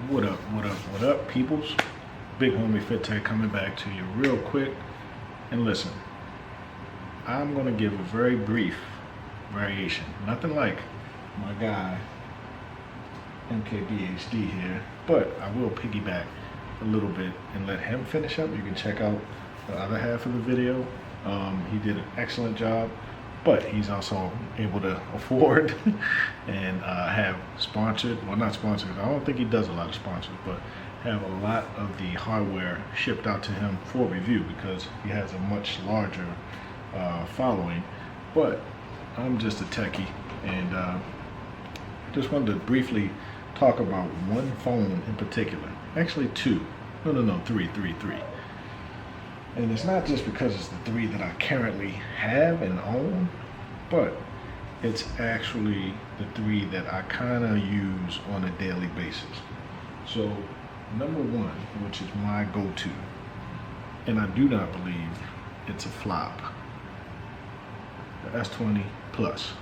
What up, what up, what up, peoples? Bighomie Fit Tech coming back to you real quick. And listen, I'm going to give a very brief variation. Nothing like my guy, MKBHD here, but I will piggyback a little bit and let him finish up. You can check out the other half of the video. He did an excellent job, but he's also able to afford and have sponsored, well, not sponsored, I don't think he does a lot of sponsors, but have a lot of the hardware shipped out to him for review because he has a much larger following. But I'm just a techie, and just wanted to briefly talk about one phone in particular. Actually two. No, three. And it's not just because it's the three that I currently have and own, but it's actually the three that I kind of use on a daily basis. So number one, which is my go-to, and I do not believe it's a flop, the S20 Plus.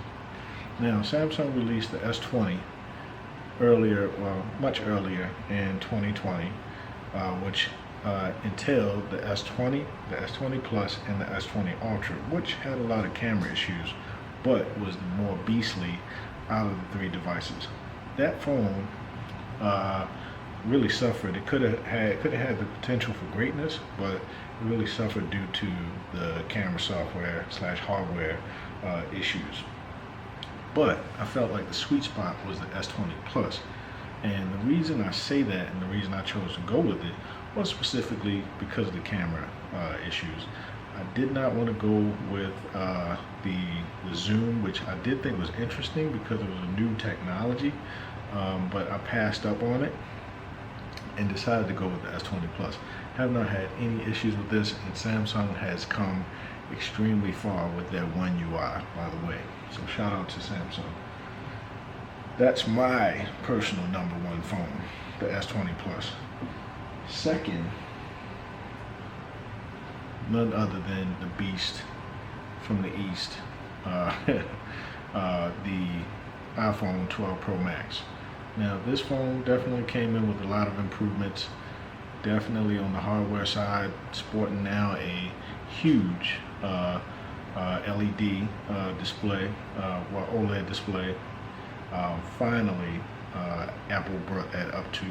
Now, Samsung released the S20 earlier, well, much earlier in 2020, which entailed the S20, the S20 Plus, and the S20 Ultra, which had a lot of camera issues, but was the more beastly out of the three devices. That phone really suffered. It could have had the potential for greatness, but it really suffered due to the camera software / hardware issues. But I felt like the sweet spot was the S20 Plus. And the reason I say that, and the reason I chose to go with it, was specifically because of the camera issues. I did not want to go with the zoom, which I did think was interesting because it was a new technology, but I passed up on it and decided to go with the S20 Plus. Have not had any issues with this, and Samsung has come extremely far with their One UI, by the way. So shout out to Samsung. That's my personal number one phone, the S20 Plus. Second, none other than the beast from the east, the iPhone 12 Pro Max. Now, this phone definitely came in with a lot of improvements, definitely on the hardware side, sporting now a huge LED display, well, OLED display. Finally, Apple brought that up to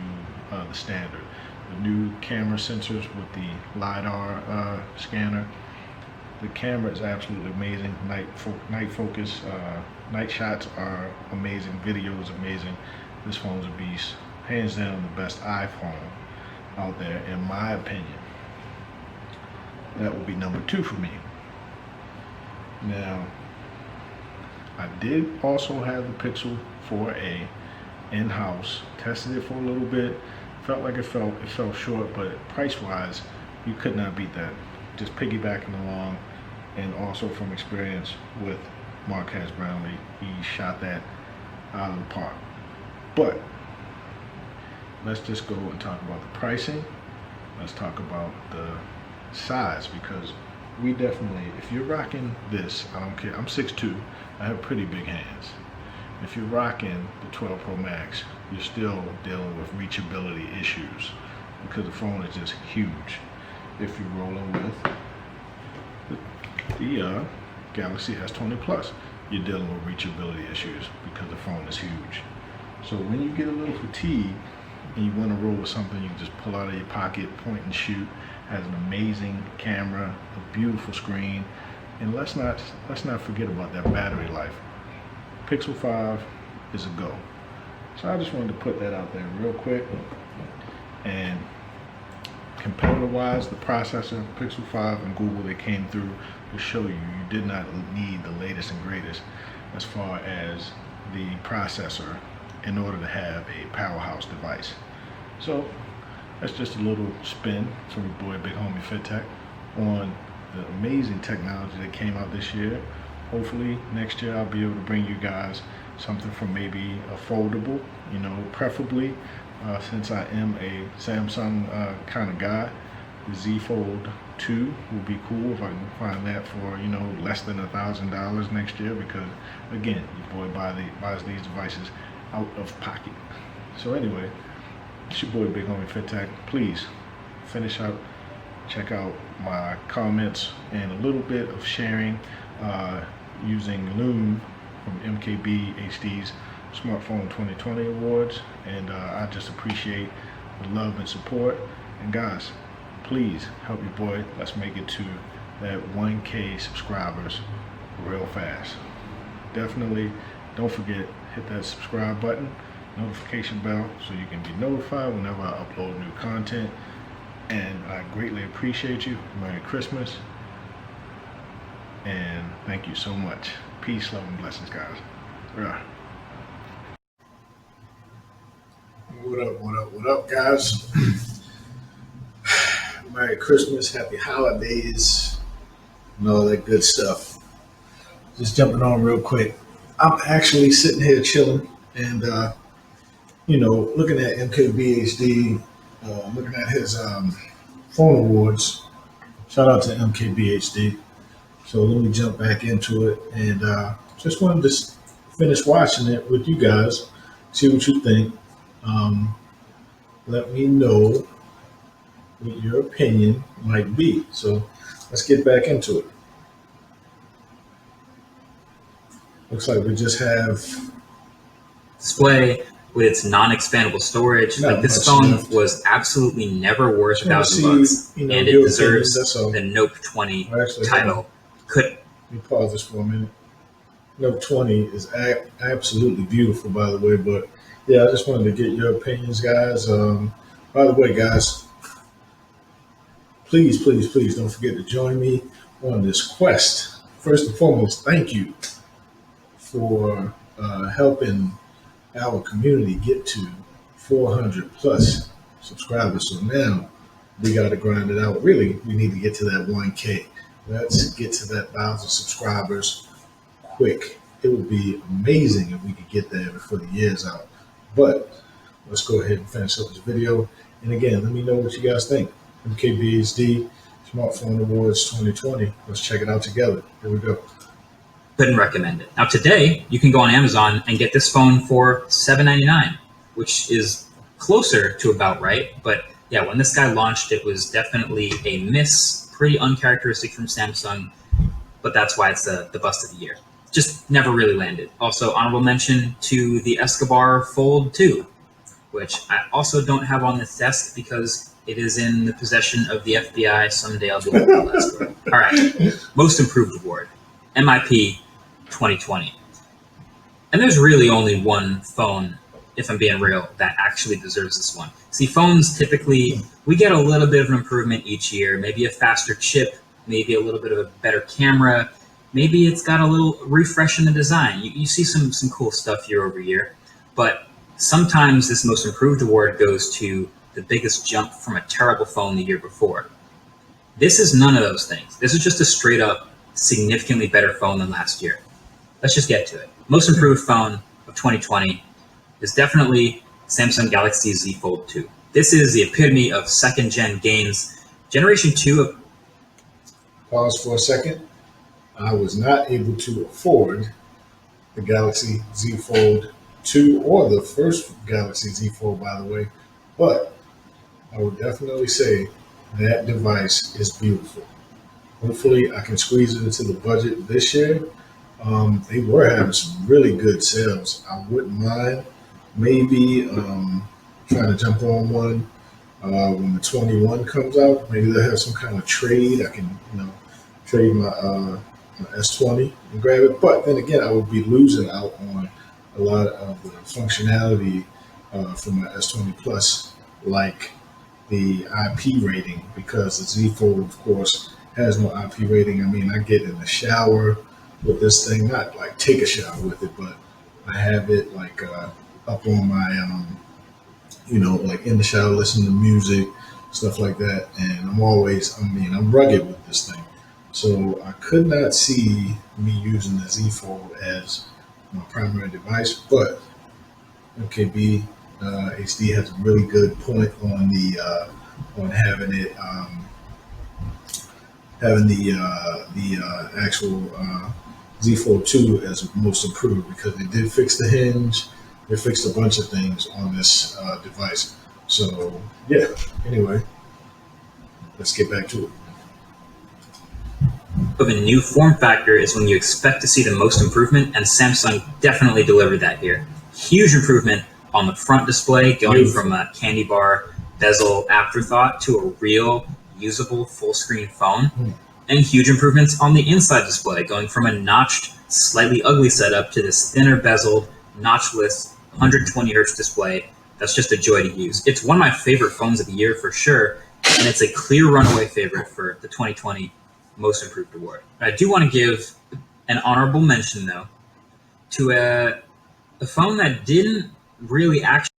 the standard. The new camera sensors with the LiDAR scanner. The camera is absolutely amazing. Night focus, night shots are amazing. Video is amazing. This phone's a beast. Hands down the best iPhone out there, in my opinion. That will be number two for me. Now, I did also have the Pixel 4a in-house. Tested it for a little bit. Felt like it fell short, but price-wise, you could not beat that. Just piggybacking along, and also from experience with Marquez Brownlee, he shot that out of the park. But let's just go and talk about the pricing. Let's talk about the size, because we definitely, if you're rocking this, I don't care, I'm 6'2", I have pretty big hands. If you're rocking the 12 Pro Max, you're still dealing with reachability issues because the phone is just huge. If you're rolling with the Galaxy S20 Plus, you're dealing with reachability issues because the phone is huge. So when you get a little fatigued and you want to roll with something, you can just pull out of your pocket, point and shoot. Has an amazing camera, a beautiful screen, and let's not forget about that battery life. Pixel 5 is a go. So I just wanted to put that out there real quick. And competitor-wise, the processor, Pixel 5 and Google, they came through to show you did not need the latest and greatest as far as the processor in order to have a powerhouse device. So that's just a little spin from your boy Bighomie Fit Tech on the amazing technology that came out this year. Hopefully next year I'll be able to bring you guys something from maybe a foldable, you know, preferably since I am a Samsung kind of guy. The Z Fold 2 would be cool if I can find that for, you know, less than $1,000 next year, because again, your boy buys these devices out of pocket. So anyway, It's your boy Bighomie FinTech. Please finish up, check out my comments and a little bit of sharing using Loom from MKBHD's Smartphone 2020 Awards. And I just appreciate the love and support. And guys, please help your boy. Let's make it to that 1K subscribers real fast. Definitely don't forget, hit that subscribe button, notification bell, so you can be notified whenever I upload new content. And I greatly appreciate you. Merry Christmas, and thank you so much. Peace, love, and blessings, guys. Yeah. What up, guys? Merry Christmas, happy holidays, and all that good stuff. Just jumping on real quick. I'm actually sitting here chilling and, looking at MKBHD, looking at his phone awards. Shout out to MKBHD. So let me jump back into it, and just wanted to finish watching it with you guys, see what you think. Let me know what your opinion might be. So let's get back into it. Looks like we just have display with its non-expandable storage. Like, this phone was absolutely never worth $1,000, and it deserves the Note 20 title. Let me pause this for a minute. Note 20 is absolutely beautiful, by the way. But yeah, I just wanted to get your opinions, guys. By the way, guys, please don't forget to join me on this quest. First and foremost, thank you for helping our community get to 400 plus subscribers. So now we got to grind it out. Really, we need to get to that 1K. Let's get to that 1,000 subscribers quick. It would be amazing if we could get there before the year's out. But let's go ahead and finish up this video. And again, let me know what you guys think. MKBHD Smartphone Awards 2020. Let's check it out together. Here we go. Couldn't recommend it. Now today, you can go on Amazon and get this phone for $799, which is closer to about right. But yeah, when this guy launched, it was definitely a miss, pretty uncharacteristic from Samsung, but that's why it's the bust of the year. Just never really landed. Also, honorable mention to the Escobar Fold 2, which I also don't have on this desk because it is in the possession of the FBI. Someday I'll be able to tell that story. All right, Most Improved Award, MIP 2020. And there's really only one phone, if I'm being real, that actually deserves this one. See, phones typically, we get a little bit of an improvement each year, maybe a faster chip, maybe a little bit of a better camera, maybe it's got a little refresh in the design. You see some cool stuff year over year, but sometimes this Most Improved Award goes to the biggest jump from a terrible phone the year before. This is none of those things. This is just a straight up significantly better phone than last year. Let's just get to it. Most improved phone of 2020 is definitely Samsung Galaxy Z Fold 2. This is the epitome of second gen gains. Generation 2 of... Pause for a second. I was not able to afford the Galaxy Z Fold 2 or the first Galaxy Z Fold, by the way, but I would definitely say that device is beautiful. Hopefully I can squeeze it into the budget this year. They were having some really good sales. I wouldn't mind maybe trying to jump on one when the 21 comes out. Maybe they'll have some kind of trade. I can, trade my S20 and grab it. But then again, I would be losing out on a lot of the functionality from my S20 Plus, like the IP rating, because the Z Fold, of course, has no IP rating. I mean, I get in the shower with this thing, not like take a shower with it, but I have it like up on my, like in the shower, listening to music, stuff like that. And I'm rugged with this thing. So I could not see me using the Z Fold as my primary device, but MKB HD has a really good point on the on having it having the actual Z Fold 2 as most improved, because they did fix the hinge. They fixed a bunch of things on this device. So yeah. Anyway, let's get back to it. Of a new form factor is when you expect to see the most improvement, and Samsung definitely delivered that here. Huge improvement on the front display, going from a candy bar bezel afterthought to a real usable full screen phone. And huge improvements on the inside display, going from a notched, slightly ugly setup to this thinner bezeled, notchless 120 hertz display that's just a joy to use. It's one of my favorite phones of the year for sure, and it's a clear runaway favorite for the 2020 Most Improved Award. I do want to give an honorable mention, though, to a phone that didn't really actually